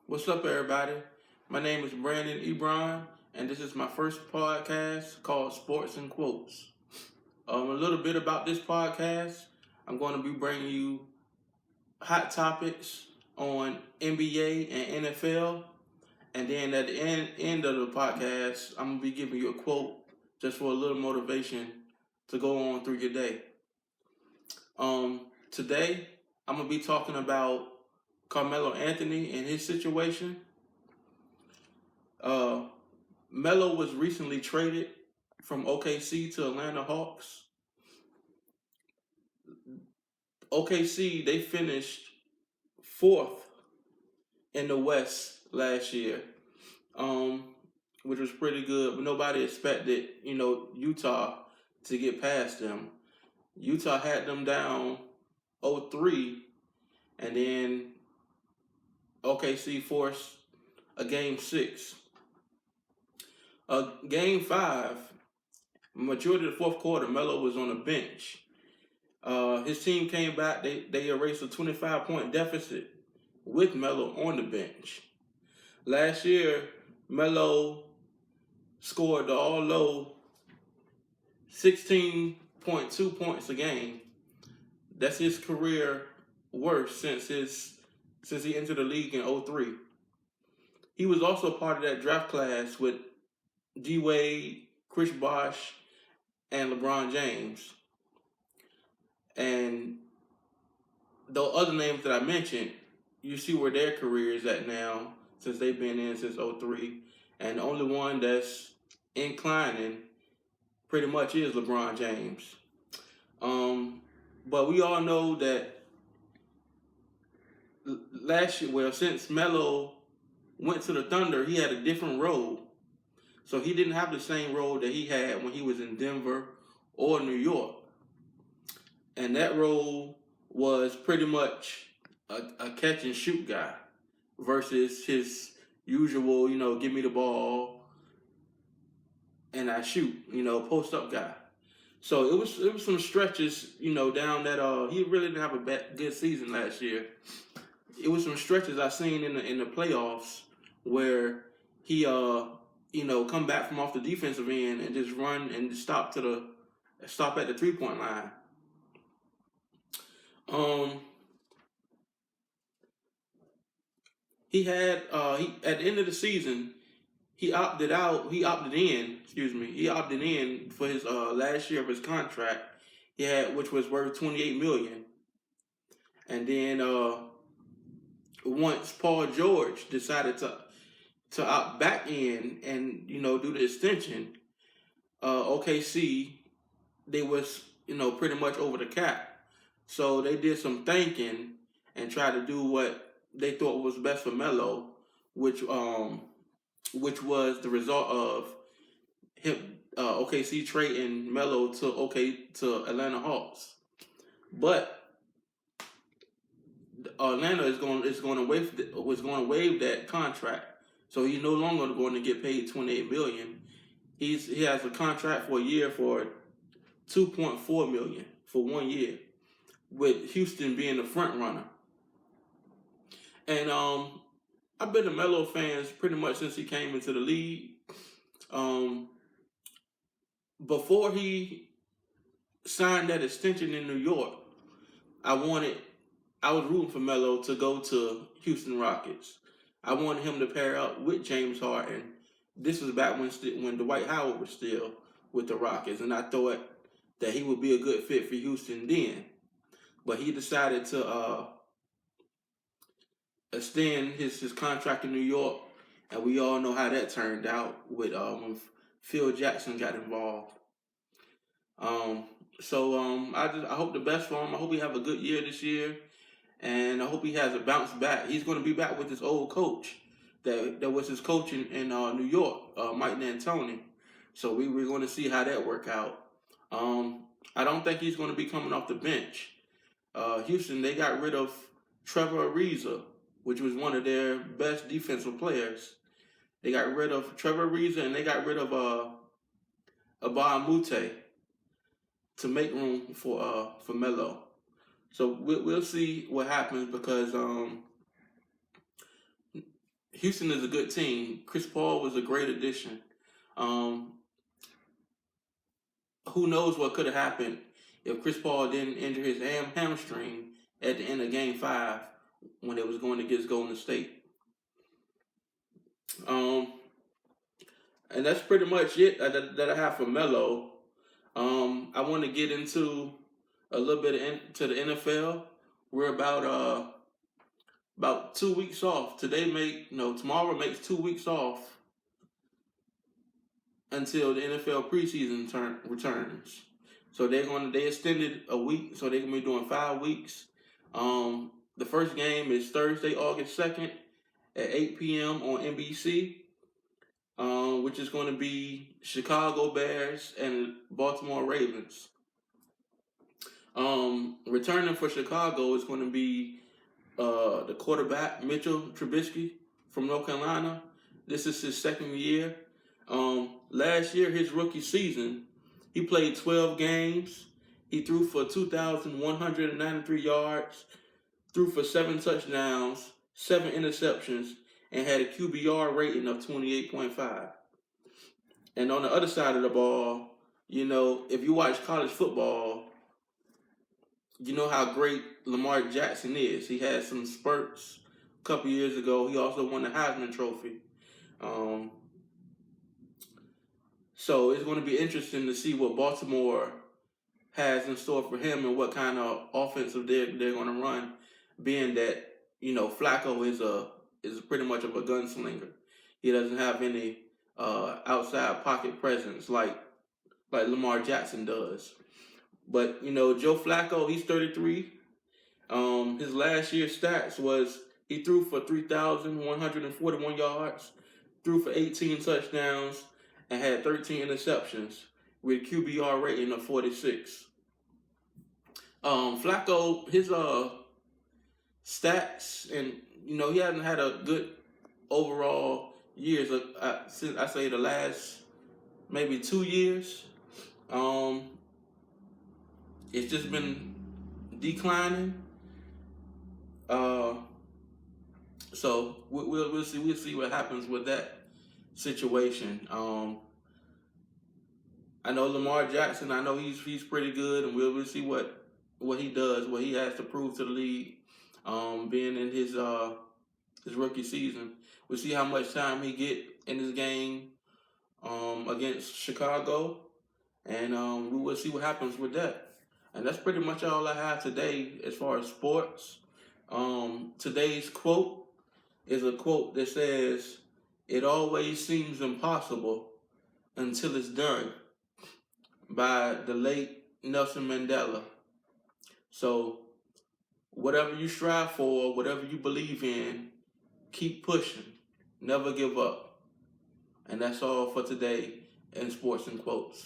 What's up, everybody? My name is Brandon Ebron, and this is my first podcast called Sports and Quotes. A little bit about this podcast. I'm going to be bringing you hot topics on NBA and NFL, and then at the end of the podcast, I'm going to be giving you a quote just for a little motivation to go on through your day. Today, I'm going to be talking about Carmelo Anthony and his situation. Melo was recently traded from OKC to Atlanta Hawks. OKC, they finished fourth in the West last year, which was pretty good. But nobody expected, Utah to get past them. Utah had them down 0-3, and then OKC forced a game 6. Game 5, majority of the fourth quarter, Melo was on the bench. His team came back. They erased a 25-point deficit with Melo on the bench. Last year, Melo scored the all-low 16.2 points a game. That's his career worst since he entered the league in 03. He was also part of that draft class with D Wade, Chris Bosh, and LeBron James. And the other names that I mentioned, you see where their career is at now, since they've been in since 03. And the only one that's inclining pretty much is LeBron James. But we all know that last year, since Melo went to the Thunder, he had a different role. So he didn't have the same role that he had when he was in Denver or New York. And that role was pretty much a catch and shoot guy versus his usual, give me the ball and I shoot, post up guy. So it was some stretches, down that he really didn't have a good season last year. It was some stretches I seen in the playoffs where he come back from off the defensive end and just run and stop at the 3-point line. He had at the end of the season, he opted in for his last year of his contract. He had, which was worth $28 million. And then once Paul George decided to opt back in and do the extension, OKC, they was pretty much over the cap. So they did some thinking and tried to do what they thought was best for Melo, which was the result of him OKC trading Melo to Atlanta Hawks. But Atlanta was going to waive that contract, so he's no longer going to get paid $28 million. He has a contract for a year for $2.4 million for 1 year, with Houston being the front runner. And I've been a Melo fan pretty much since he came into the league. Before he signed that extension in New York, I was rooting for Melo to go to Houston Rockets. I wanted him to pair up with James Harden. This was back when Dwight Howard was still with the Rockets, and I thought that he would be a good fit for Houston then. But he decided to extend his contract in New York, and we all know how that turned out with when Phil Jackson got involved. I hope the best for him. I hope he have a good year this year, and I hope he has a bounce back. He's going to be back with his old coach that was his coach in New York, Mike D'Antoni. So we're going to see how that work out. I don't think he's going to be coming off the bench. Houston, they got rid of Trevor Ariza, which was one of their best defensive players. They got rid of Trevor Ariza, and they got rid of Mbah a Moute to make room for Melo. So we'll see what happens, because Houston is a good team. Chris Paul was a great addition. Um, who knows what could have happened if Chris Paul didn't injure his hamstring at the end of Game 5 when it was going against Golden State. And that's pretty much it that I have for Melo. I want to get into a little bit into the NFL. We're about 2 weeks off. Tomorrow makes 2 weeks off until the NFL preseason returns. So they extended a week, so they're gonna be doing 5 weeks. The first game is Thursday, August 2nd at 8 p.m. on NBC, which is going to be Chicago Bears and Baltimore Ravens. Returning for Chicago is going to be the quarterback, Mitchell Trubisky from North Carolina. This is his second year. Last year, his rookie season, he played 12 games. He threw for 2,193 yards, threw for 7 touchdowns, 7 interceptions, and had a QBR rating of 28.5. And on the other side of the ball, if you watch college football, you know how great Lamar Jackson is. He had some spurts a couple years ago. He also won the Heisman Trophy. So it's going to be interesting to see what Baltimore has in store for him and what kind of offensive they're going to run, being that Flacco is pretty much of a gunslinger. He doesn't have any outside pocket presence like Lamar Jackson does. But Joe Flacco, he's 33. His last year's stats was he threw for 3,141 yards, threw for 18 touchdowns, and had 13 interceptions with a QBR rating of 46. Flacco, his stats, and he hasn't had a good overall years since I say the last maybe 2 years. It's just been declining. So we'll see what happens with that situation. I know Lamar Jackson. I know he's pretty good, and we'll see what he does, what he has to prove to the league. Being in his rookie season, we'll see how much time he get in this game against Chicago, and we will see what happens with that. And that's pretty much all I have today as far as sports. Today's quote is a quote that says, "It always seems impossible until it's done," by the late Nelson Mandela. So whatever you strive for, whatever you believe in, keep pushing. Never give up. And that's all for today in Sports and Quotes.